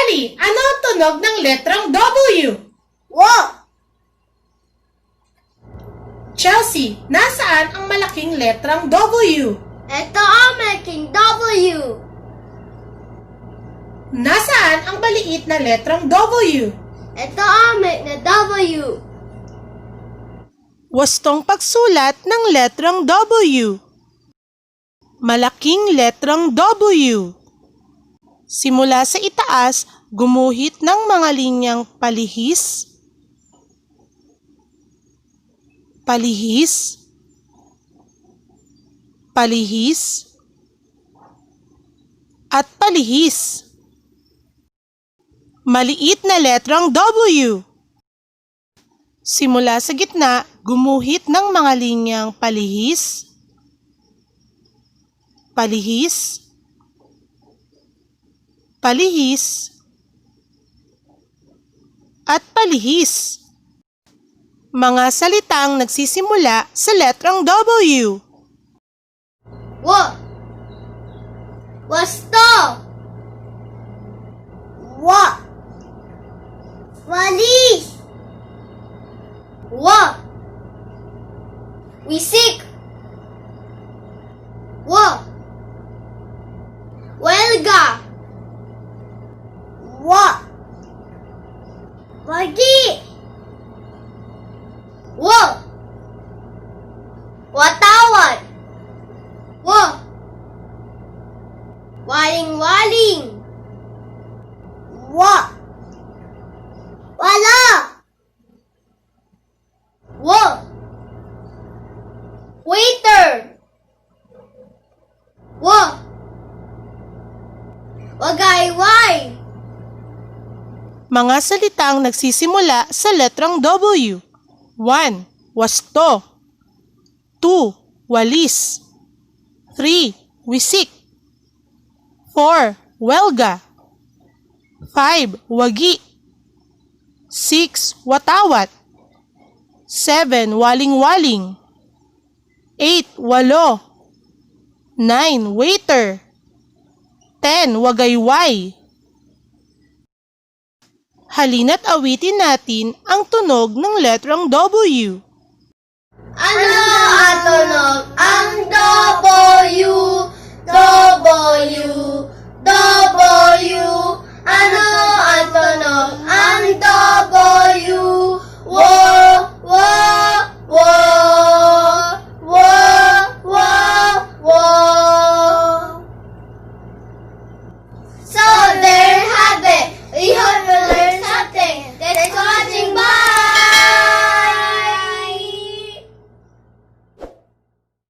Sally, ano ang tunog ng letrang W? Wo! Chelsea, nasaan ang malaking letrang W? Ito ang malaking W. Nasaan ang maliit na letrang W? Ito ang maliit na W. Wastong pagsulat ng letrang W. Malaking letrang W. Simula sa itaas, gumuhit ng mga linyang palihis, palihis, palihis, at palihis. Maliit na letrang W. Simula sa gitna, gumuhit ng mga linyang palihis, palihis, palihis, at palihis. Mga salitang nagsisimula sa letrang W. Wo! Wasto! Wa! Walis! Wa! Wisik! Wa! Welga! Wa! Wagi! Wa! Watawat! Wa! Waling-waling! Wa! Wala! Wa! Waiter! Wa! Wagayway! Mga salitang nagsisimula sa letrang W. 1. Wasto. 2. Walis. 3. Wisik. 4. Welga. 5. Wagi. 6. Watawat. 7. Waling-waling. 8. Walo. 9. Waiter. 10. Wagayway. Halina't awitin natin ang tunog ng letrang W. Ano ang tunog